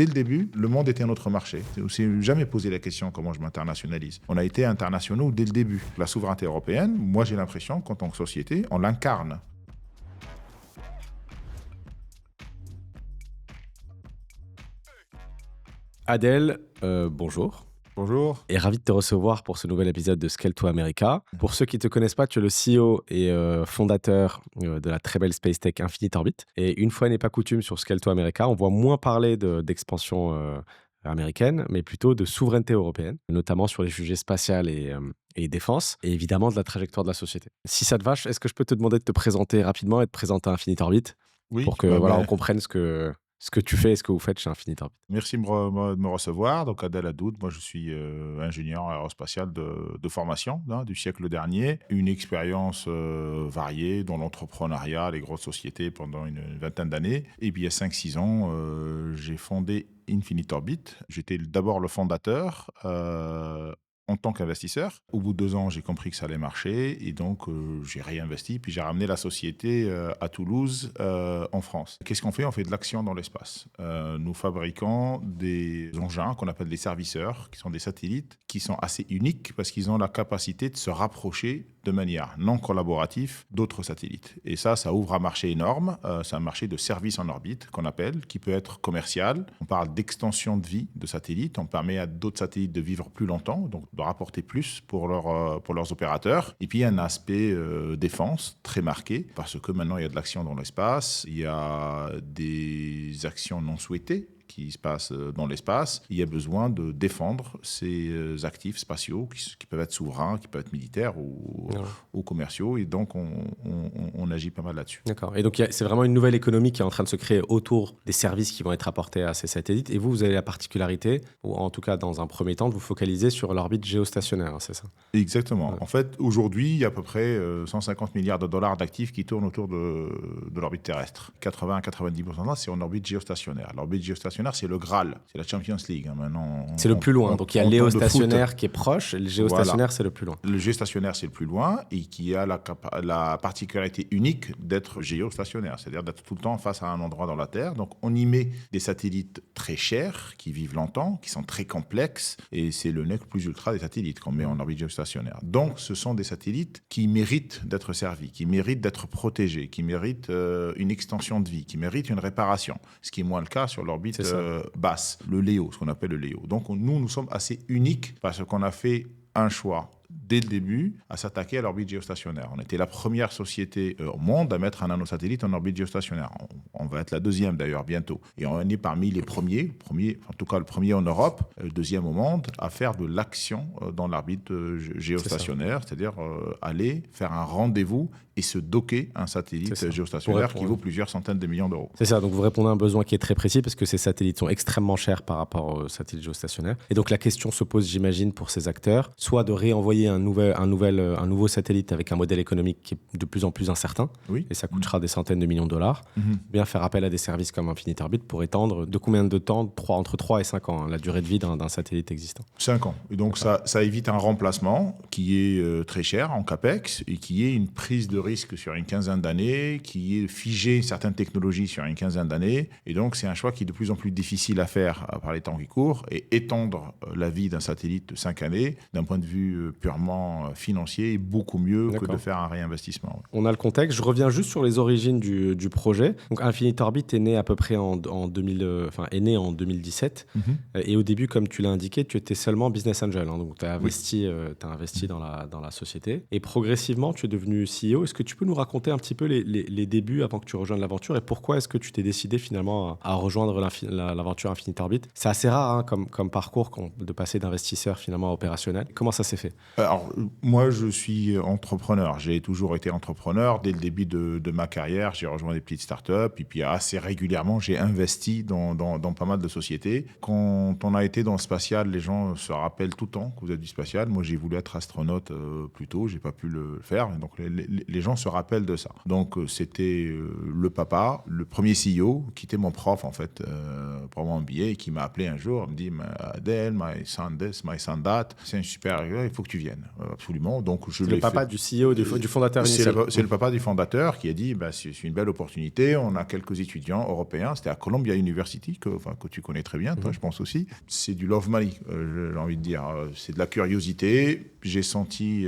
Dès le début, le monde était notre marché. On ne s'est jamais posé la question comment je m'internationalise. On a été internationaux dès le début. La souveraineté européenne, moi j'ai l'impression qu'en tant que société, on l'incarne. Adel, bonjour. Bonjour. Et ravi de te recevoir pour ce nouvel épisode de Scale to America. Pour ceux qui ne te connaissent pas, tu es le CEO et fondateur de la très belle Space Tech Infinite Orbit. Et une fois n'est pas coutume sur Scale to America, on voit moins parler d'expansion américaine, mais plutôt de souveraineté européenne, notamment sur les sujets spatial et défense, et évidemment de la trajectoire de la société. Si ça te va, est-ce que je peux te demander de te présenter rapidement et de présenter Infinite Orbit Oui, pour que on comprenne ce que tu fais et ce que vous faites chez Infinite Orbit. Merci de me recevoir. Donc, Adel Hadoud, moi je suis ingénieur aérospatial de formation du siècle dernier. Une expérience variée dans l'entrepreneuriat, les grosses sociétés pendant une vingtaine d'années. Et puis il y a 5-6 ans, j'ai fondé Infinite Orbit. J'étais d'abord le fondateur. En tant qu'investisseur. Au bout de 2 ans, j'ai compris que ça allait marcher et donc j'ai réinvesti. Puis j'ai ramené la société à Toulouse, en France. Qu'est-ce qu'on fait? On fait de l'action dans l'espace. Nous fabriquons des engins qu'on appelle des serviceurs, qui sont des satellites, qui sont assez uniques parce qu'ils ont la capacité de se rapprocher de manière non collaborative d'autres satellites. Et ça ouvre un marché énorme. C'est un marché de services en orbite qu'on appelle, qui peut être commercial. On parle d'extension de vie de satellites. On permet à d'autres satellites de vivre plus longtemps, donc de rapporter plus pour leurs opérateurs. Et puis, il y a un aspect défense très marqué, parce que maintenant, il y a de l'action dans l'espace, il y a des actions non souhaitées qui se passent dans l'espace. Il y a besoin de défendre ces actifs spatiaux qui peuvent être souverains, qui peuvent être militaires ou commerciaux. Et donc, on agit pas mal là-dessus. D'accord. Et donc, c'est vraiment une nouvelle économie qui est en train de se créer autour des services qui vont être apportés à ces satellites. Et vous avez la particularité, ou en tout cas dans un premier temps, de vous focaliser sur l'orbite géostationnaire, c'est ça? Exactement. Ouais. En fait, aujourd'hui, il y a à peu près 150 milliards de dollars d'actifs qui tournent autour de l'orbite terrestre. 80-90% c'est en orbite géostationnaire. L'orbite géostationnaire, c'est le Graal, c'est la Champions League. Maintenant, c'est le plus loin. Donc il y a l'éostationnaire qui est proche, et le géostationnaire, voilà. C'est le plus loin. Le géostationnaire, c'est le plus loin et qui a la particularité unique d'être géostationnaire, c'est-à-dire d'être tout le temps face à un endroit dans la Terre. Donc on y met des satellites très chers, qui vivent longtemps, qui sont très complexes, et c'est le nec plus ultra des satellites qu'on met en orbite géostationnaire. Donc ce sont des satellites qui méritent d'être servis, qui méritent d'être protégés, qui méritent une extension de vie, qui méritent une réparation, ce qui est moins le cas sur l'orbite basse, le LEO, ce qu'on appelle le LEO. Donc nous sommes assez uniques parce qu'on a fait un choix dès le début à s'attaquer à l'orbite géostationnaire. On était la première société au monde à mettre un nanosatellite en orbite géostationnaire. On va être la deuxième d'ailleurs bientôt. Et on est parmi les premiers, en tout cas le premier en Europe, le deuxième au monde, à faire de l'action dans l'orbite géostationnaire, c'est-à-dire aller faire un rendez-vous et se docker un satellite géostationnaire qui vaut plusieurs centaines de millions d'euros. C'est ça, donc vous répondez à un besoin qui est très précis parce que ces satellites sont extrêmement chers par rapport aux satellites géostationnaires. Et donc la question se pose, j'imagine, pour ces acteurs, soit de réenvoyer un nouveau satellite avec un modèle économique qui est de plus en plus incertain, et ça coûtera des centaines de millions de dollars, bien faire appel à des services comme Infinite Orbit pour étendre de combien de temps? Entre 3 et 5 ans, la durée de vie d'un satellite existant. 5 ans. Et donc ça évite un remplacement qui est très cher en CAPEX et qui est une prise de risque sur une quinzaine d'années, qui est figer certaines technologies sur une quinzaine d'années. Et donc c'est un choix qui est de plus en plus difficile à faire par les temps qui courent, et étendre la vie d'un satellite de 5 années, d'un point de vue purement financier, est beaucoup mieux que de faire un réinvestissement. On a le contexte. Je reviens juste sur les origines du projet. Donc Infinite Orbit est né à peu près en 2017. Et au début, comme tu l'as indiqué, tu étais seulement business angel. Donc tu as investi, dans la société. Et progressivement, tu es devenu CEO. Est-ce que tu peux nous raconter un petit peu les débuts avant que tu rejoignes l'aventure, et pourquoi est-ce que tu t'es décidé finalement à rejoindre l'aventure Infinite Orbit? C'est assez rare comme parcours de passer d'investisseur finalement à opérationnel. Comment ça s'est fait? Alors, moi, je suis entrepreneur. J'ai toujours été entrepreneur. Dès le début de ma carrière, j'ai rejoint des petites startups. Et puis, assez régulièrement, j'ai investi dans pas mal de sociétés. Quand on a été dans le spatial, les gens se rappellent tout le temps que vous êtes du spatial. Moi, j'ai voulu être astronaute plus tôt. Je n'ai pas pu le faire. Donc, les gens se rappellent de ça. Donc, c'était le papa, le premier CEO, qui était mon prof, en fait, pour mon MBA, et qui m'a appelé un jour. Il me dit, Adel, my son this, my son that. C'est un super, il faut que tu viennes. saoudienne, absolument. Donc je C'est le l'ai papa fait. du CEO, du fondateur initial. C'est le papa du fondateur qui a dit c'est une belle opportunité. On a quelques étudiants européens. C'était à Columbia University, que tu connais très bien, toi, je pense aussi. C'est du love money, j'ai envie de dire. C'est de la curiosité. J'ai senti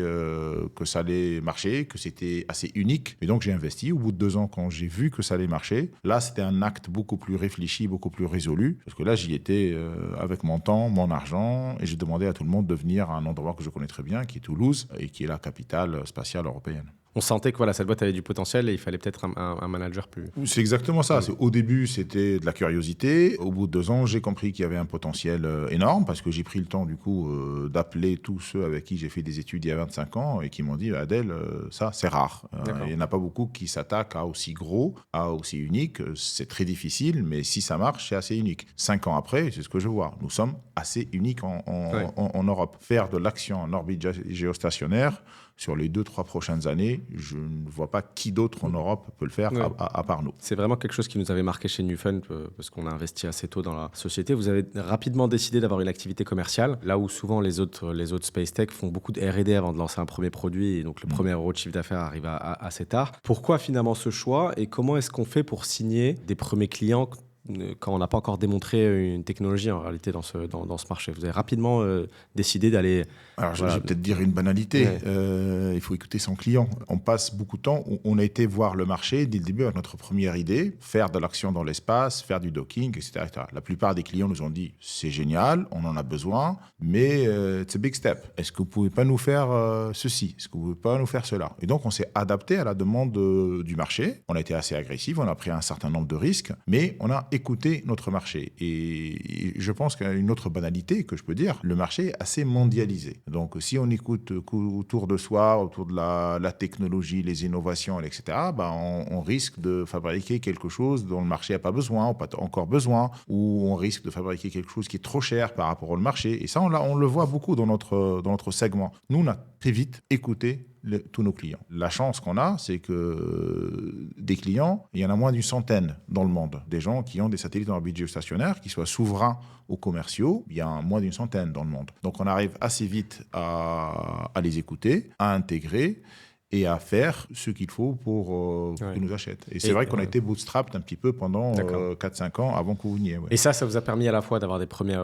que ça allait marcher, que c'était assez unique. Et donc j'ai investi. Au bout de 2 ans, quand j'ai vu que ça allait marcher, là, c'était un acte beaucoup plus réfléchi, beaucoup plus résolu. Parce que là, j'y étais avec mon temps, mon argent. Et j'ai demandé à tout le monde de venir à un endroit que je connais très bien, qui est Toulouse, et qui est la capitale spatiale européenne. On sentait que voilà, cette boîte avait du potentiel et il fallait peut-être un manager plus... C'est exactement ça. Au début, c'était de la curiosité. Au bout de 2 ans, j'ai compris qu'il y avait un potentiel énorme parce que j'ai pris le temps, du coup, d'appeler tous ceux avec qui j'ai fait des études il y a 25 ans et qui m'ont dit, Adel, ça, c'est rare. Il n'y en a pas beaucoup qui s'attaquent à aussi gros, à aussi unique. C'est très difficile, mais si ça marche, c'est assez unique. 5 ans après, c'est ce que je vois. Nous sommes assez uniques en Europe. Faire de l'action en orbite géostationnaire, sur les 2-3 prochaines années, je ne vois pas qui d'autre en Europe peut le faire à part nous. C'est vraiment quelque chose qui nous avait marqué chez Nufun parce qu'on a investi assez tôt dans la société. Vous avez rapidement décidé d'avoir une activité commerciale, là où souvent les autres space tech font beaucoup de R&D avant de lancer un premier produit et donc le premier euro de chiffre d'affaires arrive assez tard. Pourquoi finalement ce choix et comment est-ce qu'on fait pour signer des premiers clients quand on n'a pas encore démontré une technologie en réalité dans ce marché? Vous avez rapidement décidé d'aller... Alors, je vais peut-être dire une banalité. Il faut écouter son client. On passe beaucoup de temps. On a été voir le marché dès le début avec notre première idée, faire de l'action dans l'espace, faire du docking, etc., etc. La plupart des clients nous ont dit, c'est génial, on en a besoin, mais it's a big step. Est-ce que vous pouvez pas nous faire ceci? Est-ce que vous pouvez pas nous faire cela? Et donc, on s'est adapté à la demande du marché. On a été assez agressif, on a pris un certain nombre de risques, mais on a écouté notre marché. Et je pense qu'il y a une autre banalité que je peux dire, le marché est assez mondialisé. Donc, si on écoute autour de soi, autour de la technologie, les innovations, etc., on risque de fabriquer quelque chose dont le marché n'a pas besoin, ou pas encore besoin, ou on risque de fabriquer quelque chose qui est trop cher par rapport au marché. Et ça, on le voit beaucoup dans notre segment. Nous, on a très vite écouté tous nos clients. La chance qu'on a, c'est que des clients, il y en a moins d'une centaine dans le monde. Des gens qui ont des satellites en orbite géostationnaire, qui soient souverains ou commerciaux, il y a moins d'une centaine dans le monde. Donc on arrive assez vite à les écouter, à intégrer et à faire ce qu'il faut pour qu'ils nous achètent. Et c'est vrai qu'on a été bootstrapped un petit peu pendant 4-5 ans avant que vous veniez. Ouais. Et ça vous a permis à la fois d'avoir les premiers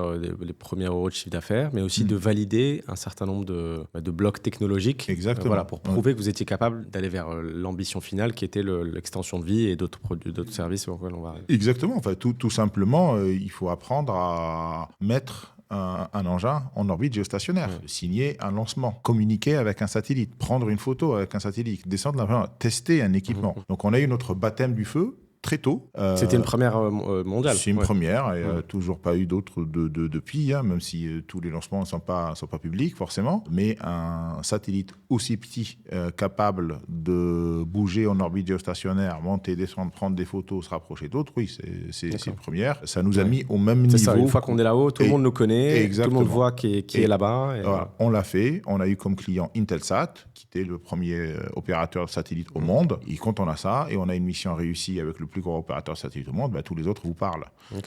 euros de chiffre d'affaires, mais aussi de valider un certain nombre de blocs technologiques. Exactement. Pour prouver que vous étiez capable d'aller vers l'ambition finale qui était l'extension de vie et d'autres produits, d'autres services sur lesquels on va arriver. Exactement. Enfin, tout simplement, il faut apprendre à mettre un engin en orbite géostationnaire, signer un lancement, communiquer avec un satellite, prendre une photo avec un satellite, descendre tester un équipement. Donc on a eu notre baptême du feu très tôt. C'était une première mondiale. C'est une première, et toujours pas eu d'autres depuis, même si tous les lancements ne sont pas publics forcément, mais un satellite aussi petit, capable de bouger en orbite géostationnaire, monter, descendre, prendre des photos, se rapprocher d'autres, oui, c'est une première. Ça nous a mis au même niveau. C'est ça, une fois qu'on est là-haut, tout le monde nous connaît, exactement. Tout le monde voit qui est là-bas. Et voilà. On l'a fait, on a eu comme client Intelsat, qui était le premier opérateur de satellite au monde, et quand on a ça, et on a une mission réussie avec le plus gros opérateur satellite au monde, tous les autres vous parlent.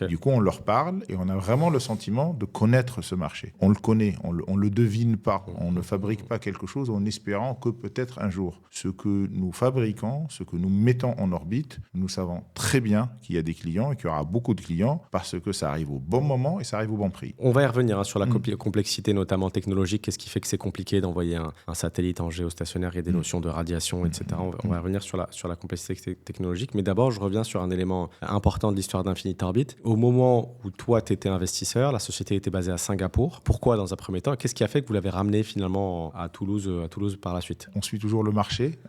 Du coup, on leur parle et on a vraiment le sentiment de connaître ce marché. On le connaît, on le devine pas. On ne fabrique pas quelque chose en espérant que peut-être un jour, ce que nous fabriquons, ce que nous mettons en orbite, nous savons très bien qu'il y a des clients et qu'il y aura beaucoup de clients parce que ça arrive au bon moment et ça arrive au bon prix. On va y revenir sur la complexité, notamment technologique. Qu'est-ce qui fait que c'est compliqué d'envoyer un satellite en géostationnaire? Il y a des notions de radiation, etc. On va revenir sur la complexité technologique. Mais d'abord, je reviens sur un élément important de l'histoire d'Infinite Orbit. Au moment où toi, tu étais investisseur, la société était basée à Singapour. Pourquoi dans un premier temps? Qu'est-ce qui a fait que vous l'avez ramené finalement à Toulouse par la suite? On suit toujours le marché.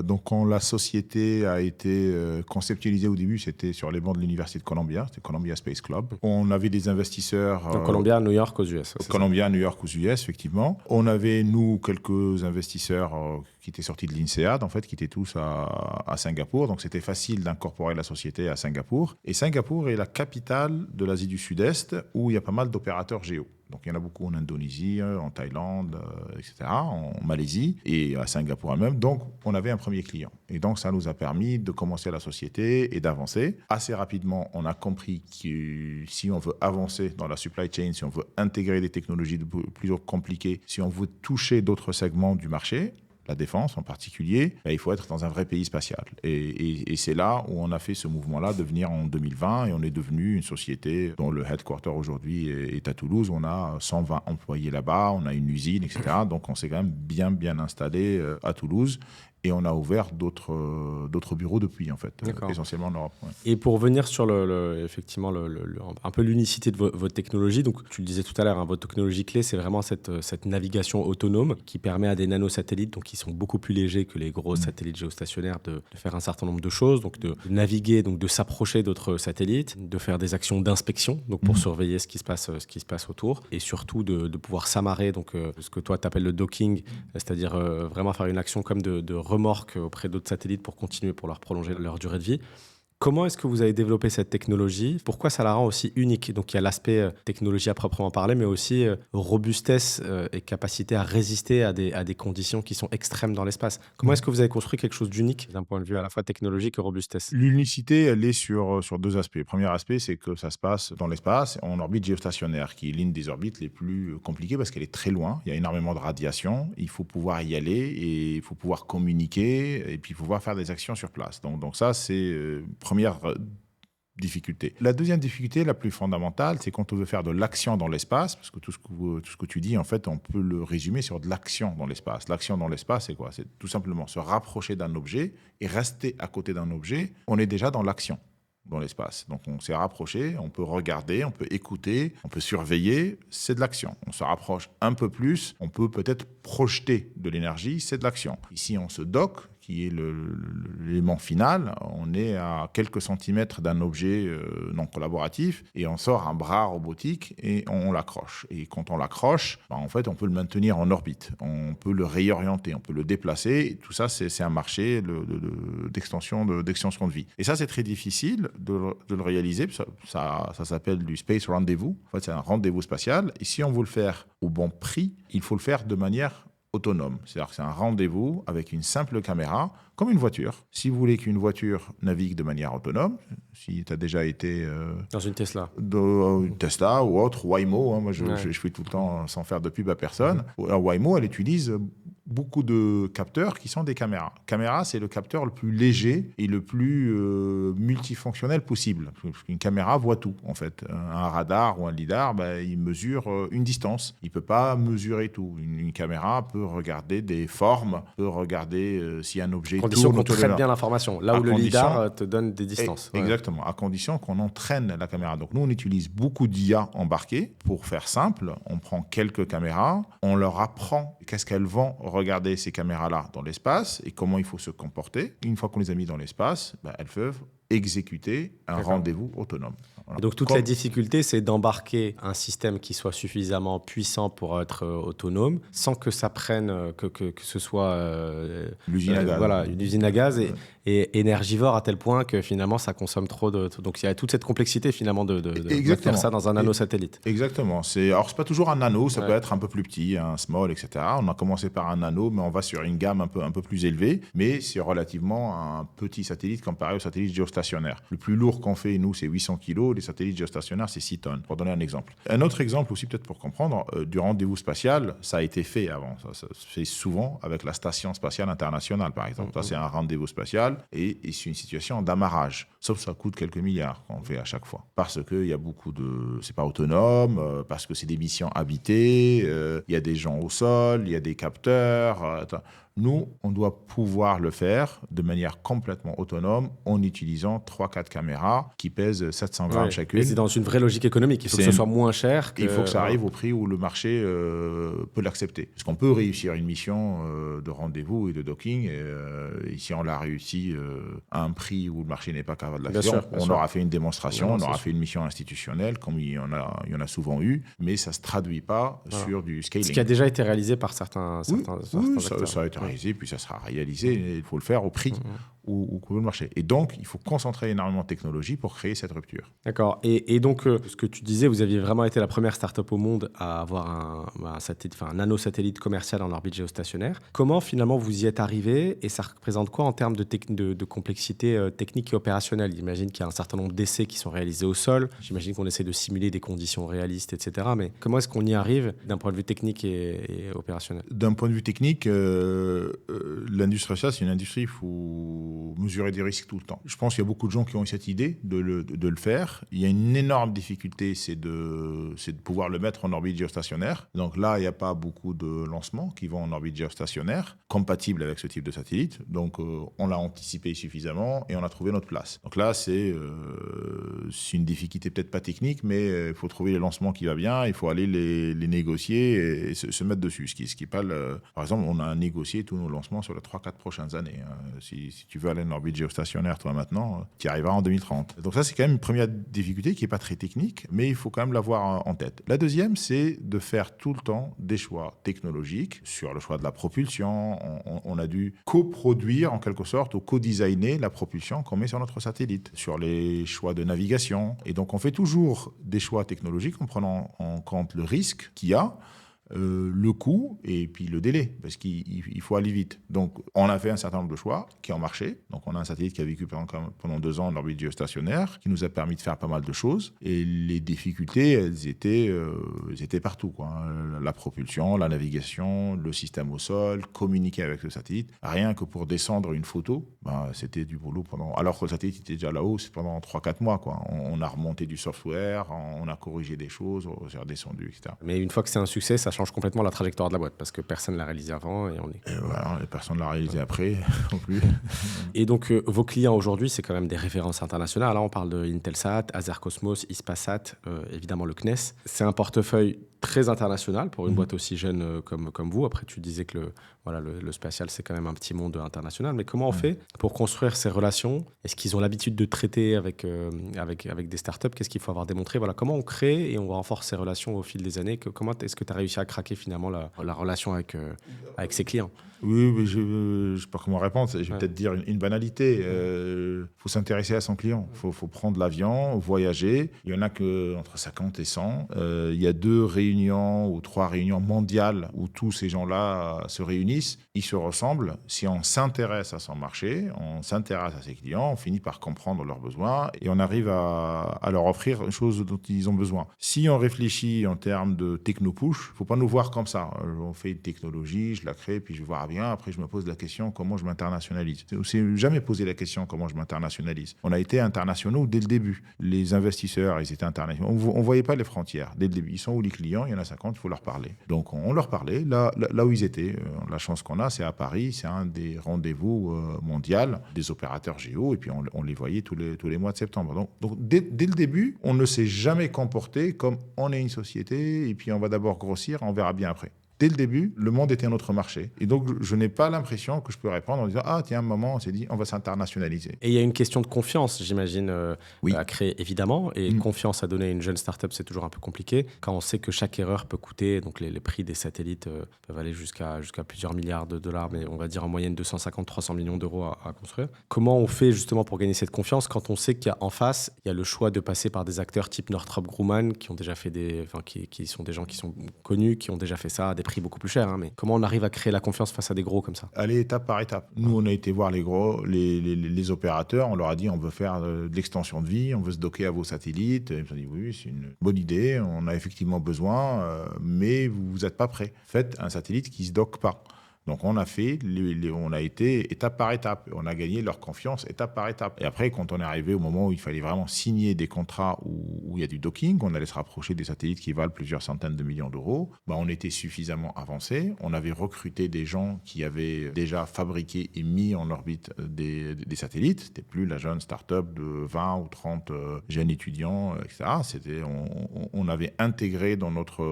Donc, quand la société a été conceptualisée au début, c'était sur les bancs de l'Université de Columbia. C'était Columbia Space Club. On avait des investisseurs... Donc, Columbia, New York, aux US. Columbia, New York, aux US, effectivement. On avait, nous, quelques investisseurs qui étaient sortis de l'INSEAD, en fait, qui étaient tous à Singapour. Donc, c'était facile d'un incorporé la société à Singapour. Et Singapour est la capitale de l'Asie du Sud-Est où il y a pas mal d'opérateurs géo. Donc, il y en a beaucoup en Indonésie, en Thaïlande, etc., en Malaisie et à Singapour même. Donc, on avait un premier client. Et donc, ça nous a permis de commencer la société et d'avancer. Assez rapidement, on a compris que si on veut avancer dans la supply chain, si on veut intégrer des technologies de plus compliquées, si on veut toucher d'autres segments du marché, la défense en particulier, il faut être dans un vrai pays spatial. Et c'est là où on a fait ce mouvement-là de venir en 2020 et on est devenu une société dont le headquarter aujourd'hui est à Toulouse. On a 120 employés là-bas, on a une usine, etc. Donc on s'est quand même bien installé à Toulouse. Et on a ouvert d'autres bureaux depuis, en fait, essentiellement en Europe. Ouais. Et pour revenir sur effectivement un peu l'unicité de votre technologie, donc tu le disais tout à l'heure, votre technologie clé, c'est vraiment cette navigation autonome qui permet à des nanosatellites, donc qui sont beaucoup plus légers que les gros satellites géostationnaires, de faire un certain nombre de choses, donc de naviguer, donc de s'approcher d'autres satellites, de faire des actions d'inspection, donc pour surveiller ce qui se passe autour, et surtout de pouvoir s'amarrer, donc ce que toi tu appelles le docking, c'est-à-dire vraiment faire une action comme de remorque auprès d'autres satellites pour continuer, pour leur prolonger leur durée de vie. Comment est-ce que vous avez développé cette technologie ? Pourquoi ça la rend aussi unique ? Donc il y a l'aspect technologie à proprement parler, mais aussi robustesse et capacité à résister à des conditions qui sont extrêmes dans l'espace. Comment est-ce que vous avez construit quelque chose d'unique d'un point de vue à la fois technologique et robustesse ? L'unicité, elle est sur deux aspects. Le premier aspect, c'est que ça se passe dans l'espace, en orbite géostationnaire, qui est l'une des orbites les plus compliquées parce qu'elle est très loin. Il y a énormément de radiation. Il faut pouvoir y aller et il faut pouvoir communiquer et puis pouvoir faire des actions sur place. Donc ça, c'est première difficulté. La deuxième difficulté, la plus fondamentale, c'est quand on veut faire de l'action dans l'espace, parce que tout ce que tu dis, en fait, on peut le résumer sur de l'action dans l'espace. L'action dans l'espace, c'est quoi ? C'est tout simplement se rapprocher d'un objet et rester à côté d'un objet. On est déjà dans l'action dans l'espace. Donc, on s'est rapproché, on peut regarder, on peut écouter, on peut surveiller, c'est de l'action. On se rapproche un peu plus, on peut peut-être projeter de l'énergie, c'est de l'action. Ici, on se docke, qui est l'élément final. On est à quelques centimètres d'un objet non collaboratif et on sort un bras robotique et on l'accroche. Et quand on l'accroche, en fait, on peut le maintenir en orbite. On peut le réorienter, on peut le déplacer. Et tout ça, c'est un marché d'extension de vie. Et ça, c'est très difficile de le réaliser. Ça s'appelle du space rendezvous. En fait, c'est un rendez-vous spatial. Et si on veut le faire au bon prix, il faut le faire de manière autonome. C'est-à-dire que c'est un rendez-vous avec une simple caméra, comme une voiture. Si vous voulez qu'une voiture navigue de manière autonome, si tu as déjà été... dans une Tesla. Une Tesla ou autre, Waymo, moi je fais tout le temps sans faire de pub à personne. Alors, Waymo, elle utilise beaucoup de capteurs qui sont des caméras. Caméra, c'est le capteur le plus léger et le plus multifonctionnel possible. Une caméra voit tout, en fait. Un radar ou un lidar, il mesure une distance. Il ne peut pas mesurer tout. Une caméra peut regarder des formes, peut regarder si un objet tourne. À condition qu'on traite bien l'information. Là où le lidar te donne des distances. Exactement, à condition qu'on entraîne la caméra. Donc nous, on utilise beaucoup d'IA embarquées. Pour faire simple, on prend quelques caméras, on leur apprend qu'est-ce qu'elles vont regarder ces caméras-là dans l'espace et comment il faut se comporter. Une fois qu'on les a mis dans l'espace, elles peuvent exécuter un rendez-vous autonome. Voilà. Donc toute la difficulté, c'est d'embarquer un système qui soit suffisamment puissant pour être autonome, sans que ça prenne, que ce soit l'usine à gaz. Voilà, une usine à gaz et énergivore à tel point que finalement ça consomme trop de... Donc il y a toute cette complexité finalement de faire ça dans un nanosatellite. Exactement. Alors c'est pas toujours un nano, ça peut être un peu plus petit, un small, etc. On a commencé par un nano, mais on va sur une gamme un peu plus élevée, mais c'est relativement un petit satellite comparé aux satellites géostationnaires. Le plus lourd qu'on fait, nous, c'est 800 kg, les satellites géostationnaires, c'est 6 tonnes, pour donner un exemple. Un autre exemple aussi, peut-être pour comprendre, du rendez-vous spatial, ça a été fait avant. Ça se fait souvent avec la Station spatiale internationale, par exemple. Ça, c'est un rendez-vous spatial et c'est une situation d'amarrage. Sauf que ça coûte quelques milliards qu'on fait à chaque fois. Parce qu'il y a beaucoup de... C'est pas autonome, parce que c'est des missions habitées, il y a des gens au sol, il y a des capteurs... Nous, on doit pouvoir le faire de manière complètement autonome en utilisant 3-4 caméras qui pèsent 700 grammes chacune. Et c'est dans une vraie logique économique. Il faut que ce soit moins cher. Il faut que ça arrive au prix où le marché peut l'accepter. Parce qu'on peut réussir une mission de rendez-vous et de docking. Et si on l'a réussi à un prix où le marché n'est pas capable de l'accepter, on aura fait une démonstration, on aura fait une mission institutionnelle, comme il y en a souvent eu. Mais ça ne se traduit pas sur du scaling. Ce qui a déjà été réalisé par certains acteurs. Ça a été réalisé, puis ça sera réalisé. Il faut le faire au prix où couvrir le marché. Et donc, il faut concentrer énormément de technologie pour créer cette rupture. D'accord. Et donc, ce que tu disais, vous aviez vraiment été la première start-up au monde à avoir un nanosatellite commercial en orbite géostationnaire. Comment finalement vous y êtes arrivé et ça représente quoi en termes de complexité technique et opérationnelle? J'imagine qu'il y a un certain nombre d'essais qui sont réalisés au sol. J'imagine qu'on essaie de simuler des conditions réalistes, etc. Mais comment est-ce qu'on y arrive d'un point de vue technique et opérationnel? D'un point de vue technique, l'industrie spatiale, c'est une industrie, il faut mesurer des risques tout le temps. Je pense qu'il y a beaucoup de gens qui ont eu cette idée de le faire. Il y a une énorme difficulté, c'est de pouvoir le mettre en orbite géostationnaire. Donc là, il n'y a pas beaucoup de lancements qui vont en orbite géostationnaire, compatibles avec ce type de satellite. Donc on l'a anticipé suffisamment et on a trouvé notre place. Donc là, c'est une difficulté peut-être pas technique, mais il faut trouver les lancements qui va bien, il faut aller les négocier et se mettre dessus. Ce qui est pas Par exemple, on a négocié tous nos lancements sur les 3-4 prochaines années. Si tu veux aller en orbite géostationnaire, toi maintenant, tu y arriveras en 2030. Donc ça, c'est quand même une première difficulté qui n'est pas très technique, mais il faut quand même l'avoir en tête. La deuxième, c'est de faire tout le temps des choix technologiques sur le choix de la propulsion. On a dû coproduire en quelque sorte ou co-designer la propulsion qu'on met sur notre satellite, sur les choix de navigation. Et donc, on fait toujours des choix technologiques en prenant en compte le risque qu'il y a, le coût et puis le délai, parce qu'il faut aller vite. Donc, on a fait un certain nombre de choix qui ont marché. Donc, on a un satellite qui a vécu pendant 2 ans en orbite géostationnaire, qui nous a permis de faire pas mal de choses. Et les difficultés, elles étaient partout, quoi. La propulsion, la navigation, le système au sol, communiquer avec le satellite. Rien que pour descendre une photo, c'était du boulot alors que le satellite était déjà là-haut, c'est pendant 3-4 mois, quoi. On a remonté du software, on a corrigé des choses, on s'est redescendu, etc. Mais une fois que c'est un succès, ça change complètement la trajectoire de la boîte parce que personne ne l'a réalisé avant et voilà, personne ne l'a réalisé après non plus. Et donc, vos clients aujourd'hui, c'est quand même des références internationales. Là, on parle de Intelsat, Azer Cosmos, Hispasat, évidemment le CNES. C'est un portefeuille très international pour une boîte aussi jeune comme vous. Après, tu disais que le spatial, c'est quand même un petit monde international. Mais comment on fait pour construire ces relations? Est-ce qu'ils ont l'habitude de traiter avec des startups? Qu'est-ce qu'il faut avoir démontré? Voilà, comment on crée et on renforce ces relations au fil des années? Comment est-ce que tu as réussi à craquer finalement la relation avec ses clients? Oui, mais je ne sais pas comment répondre. Je vais peut-être dire une banalité. Faut s'intéresser à son client. Faut prendre l'avion, voyager. Il y en a entre 50 et 100. Il y a 2 réunions ou 3 réunions mondiales où tous ces gens-là se réunissent. Ils se ressemblent. Si on s'intéresse à son marché, on s'intéresse à ses clients, on finit par comprendre leurs besoins et on arrive à leur offrir une chose dont ils ont besoin. Si on réfléchit en termes de techno-push, il ne faut pas nous voir comme ça. On fait une technologie, je la crée, puis je vois bien. Après, je me pose la question comment je m'internationalise. On ne s'est jamais posé la question comment je m'internationalise. On a été internationaux dès le début. Les investisseurs, ils étaient internationaux. On ne voyait pas les frontières dès le début. Ils sont où les clients? Il y en a 50, il faut leur parler. Donc, on leur parlait là où ils étaient. La chance qu'on a, c'est à Paris. C'est un des rendez-vous mondiaux des opérateurs géo. Et puis, on les voyait tous les mois de septembre. Donc dès le début, on ne s'est jamais comporté comme on est une société et puis on va d'abord grossir, on verra bien après. Dès le début, le monde était un autre marché. Et donc, je n'ai pas l'impression que je peux répondre en disant « Ah, tiens, un moment, on s'est dit, on va s'internationaliser. » Et il y a une question de confiance, j'imagine, Oui. à créer, évidemment. Et confiance à donner à une jeune start-up, c'est toujours un peu compliqué. Quand on sait que chaque erreur peut coûter, donc les prix des satellites peuvent aller jusqu'à plusieurs milliards de dollars, mais on va dire en moyenne 250-300 millions d'euros à construire. Comment on fait justement pour gagner cette confiance quand on sait qu'il y a en face, il y a le choix de passer par des acteurs type Northrop Grumman qui ont déjà fait qui sont des gens qui sont connus, qui ont déjà fait ça à des prix beaucoup plus cher, mais comment on arrive à créer la confiance face à des gros comme ça? Aller étape par étape. Nous, on a été voir les gros, les opérateurs, on leur a dit on veut faire de l'extension de vie, on veut se docker à vos satellites. Ils ont dit oui, c'est une bonne idée, on a effectivement besoin, mais vous n'êtes pas prêts. Faites un satellite qui ne se docke pas. Donc, on a été étape par étape. On a gagné leur confiance étape par étape. Et après, quand on est arrivé au moment où il fallait vraiment signer des contrats où il y a du docking, on allait se rapprocher des satellites qui valent plusieurs centaines de millions d'euros, on était suffisamment avancé. On avait recruté des gens qui avaient déjà fabriqué et mis en orbite des satellites. C'était plus la jeune start-up de 20 ou 30 jeunes étudiants, etc. On avait intégré dans notre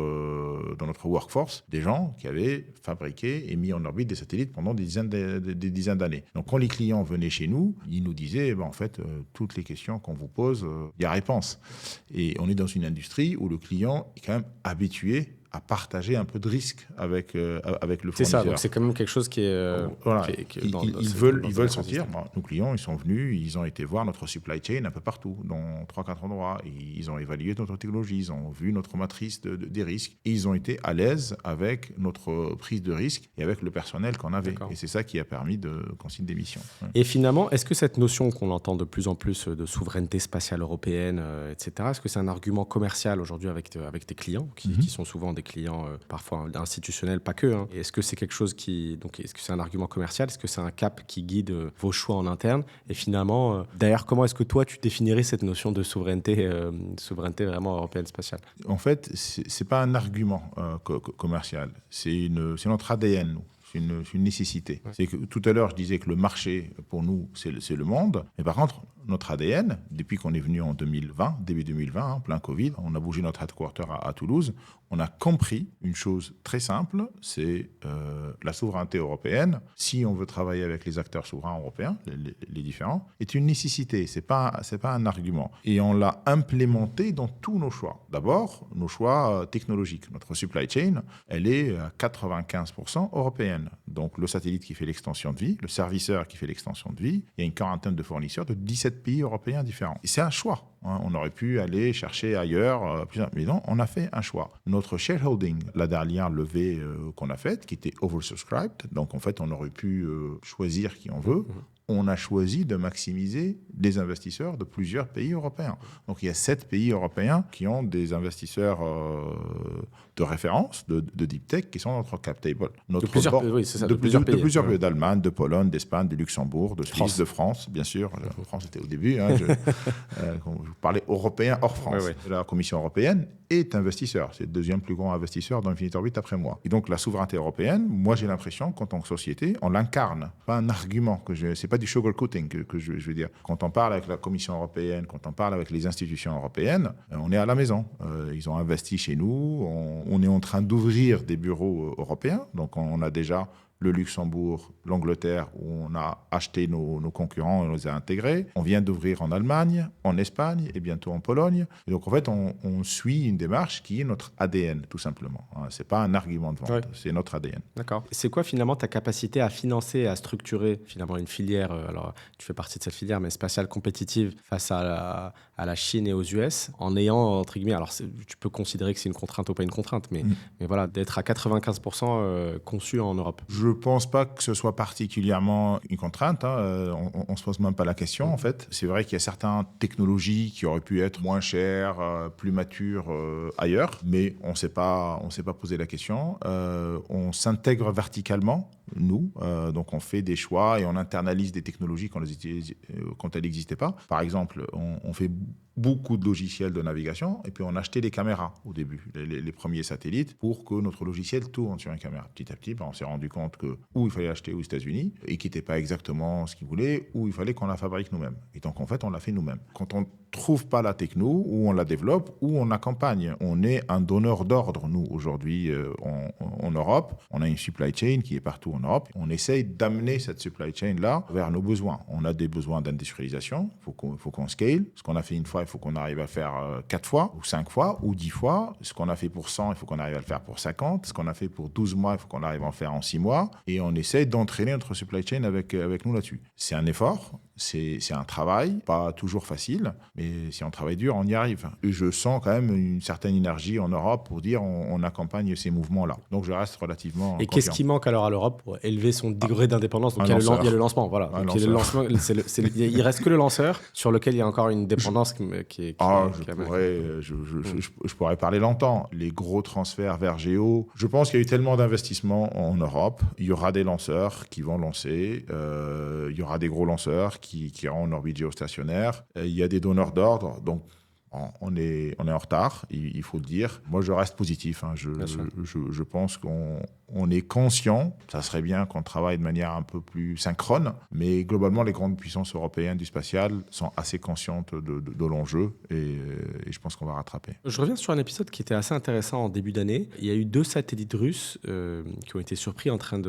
workforce des gens qui avaient fabriqué et mis en orbite des satellites pendant des dizaines d'années. Donc, quand les clients venaient chez nous, ils nous disaient, en fait, toutes les questions qu'on vous pose, il y a réponse. Et on est dans une industrie où le client est quand même habitué à partager un peu de risque avec le C'est ça, fournisseur. donc c'est quand même quelque chose qui est... Voilà. qui est Ils veulent sortir. Bon, nos clients, ils sont venus, ils ont été voir notre supply chain un peu partout, dans 3-4 endroits. Ils ont évalué notre technologie, ils ont vu notre matrice des risques. Et ils ont été à l'aise avec notre prise de risque et avec le personnel qu'on avait. D'accord. Et c'est ça qui a permis qu'on signe des missions. Ouais. Et finalement, est-ce que cette notion qu'on entend de plus en plus de souveraineté spatiale européenne, etc., est-ce que c'est un argument commercial aujourd'hui avec tes clients, qui sont souvent des clients parfois institutionnels, pas que, hein. Et est-ce que c'est quelque chose est-ce que c'est un argument commercial? Est-ce que c'est un cap qui guide vos choix en interne? Et finalement, d'ailleurs, comment est-ce que toi, tu définirais cette notion de souveraineté vraiment européenne spatiale? En fait, c'est pas un argument commercial, c'est notre ADN, nous. C'est une nécessité. Ouais. C'est que tout à l'heure, je disais que le marché, pour nous, c'est le monde. Mais par contre, notre ADN, depuis qu'on est venu en 2020, début 2020, plein Covid, on a bougé notre headquarter à Toulouse, on a compris une chose très simple, c'est la souveraineté européenne. Si on veut travailler avec les acteurs souverains européens, les différents, est une nécessité, c'est pas un argument. Et on l'a implémenté dans tous nos choix. D'abord, nos choix technologiques. Notre supply chain, elle est à 95% européenne. Donc le satellite qui fait l'extension de vie, le serviceur qui fait l'extension de vie, il y a une quarantaine de fournisseurs de 17 pays européens différents. Et c'est un choix. On aurait pu aller chercher ailleurs, mais non, on a fait un choix. Notre shareholding, la dernière levée qu'on a faite, qui était oversubscribed, donc en fait on aurait pu choisir qui on veut, on a choisi de maximiser les investisseurs de plusieurs pays européens. Donc il y a 7 pays européens qui ont des investisseurs de référence, de deep tech, qui sont dans notre cap table. De plusieurs pays. D'Allemagne, de Pologne, d'Espagne, de Luxembourg, de Suisse, de France, bien sûr. France était au début. Je parlais européen hors France. Oui. La Commission européenne est investisseur. C'est le deuxième plus grand investisseur dans Infinity Orbit après moi. Et donc la souveraineté européenne, moi j'ai l'impression qu'en tant que société, on l'incarne. Pas un argument. C'est pas du sugarcoating que je veux dire. Quand on parle avec la Commission européenne, quand on parle avec les institutions européennes, on est à la maison. Ils ont investi chez nous. On est en train d'ouvrir des bureaux européens. Donc on a déjà le Luxembourg, l'Angleterre, où on a acheté nos concurrents et on les a intégrés. On vient d'ouvrir en Allemagne, en Espagne et bientôt en Pologne. Et donc, en fait, on suit une démarche qui est notre ADN, tout simplement. Ce n'est pas un argument de vente, c'est notre ADN. D'accord. C'est quoi, finalement, ta capacité à financer, à structurer, finalement, une filière, alors, tu fais partie de cette filière, mais spatiale compétitive face à la Chine et aux US, en ayant, entre guillemets, alors tu peux considérer que c'est une contrainte ou pas une contrainte, mais voilà, d'être à 95% conçu en Europe. Je ne pense pas que ce soit particulièrement une contrainte. On ne se pose même pas la question, en fait. C'est vrai qu'il y a certaines technologies qui auraient pu être moins chères, plus matures ailleurs, mais on ne s'est pas posé la question. On s'intègre verticalement, nous. Donc, on fait des choix et on internalise des technologies quand elles n'existaient pas. Par exemple, on fait beaucoup de logiciels de navigation et puis on achetait des caméras au début, les premiers satellites, pour que notre logiciel tourne sur une caméra. Petit à petit, on s'est rendu compte que ou il fallait acheter aux États-Unis et qui n'était pas exactement ce qu'ils voulaient, ou il fallait qu'on la fabrique nous-mêmes. Et donc en fait, on l'a fait nous-mêmes. Quand on trouve pas la techno, ou on la développe, ou on accompagne. On est un donneur d'ordre, nous, aujourd'hui, en Europe. On a une supply chain qui est partout en Europe. On essaye d'amener cette supply chain-là vers nos besoins. On a des besoins d'industrialisation. Il faut qu'on scale. Ce qu'on a fait une fois, il faut qu'on arrive à faire 4 fois, ou 5 fois, ou 10 fois. Ce qu'on a fait pour 100, il faut qu'on arrive à le faire pour 50. Ce qu'on a fait pour 12 mois, il faut qu'on arrive à en faire en 6 mois. Et on essaie d'entraîner notre supply chain avec nous là-dessus. C'est un effort. C'est un travail, pas toujours facile, mais si on travaille dur, on y arrive. Et je sens quand même une certaine énergie en Europe pour dire on accompagne ces mouvements-là. Donc je reste relativement confiant. Qu'est-ce qui manque alors à l'Europe pour élever son degré d'indépendance? Donc il y a le lancement, voilà. Donc, il reste que le lanceur sur lequel il y a encore une dépendance qui je pourrais parler longtemps. Les gros transferts vers Géo, je pense qu'il y a eu tellement d'investissements en Europe. Il y aura des lanceurs qui vont lancer, il y aura des gros lanceurs qui iront en orbite géostationnaire. Il y a des donneurs d'ordre, donc on est en retard, il faut le dire. Moi, je reste positif. Je pense qu'on est conscient. Ça serait bien qu'on travaille de manière un peu plus synchrone, mais globalement, les grandes puissances européennes du spatial sont assez conscientes de l'enjeu et je pense qu'on va rattraper. Je reviens sur un épisode qui était assez intéressant en début d'année. Il y a eu 2 satellites russes qui ont été surpris en train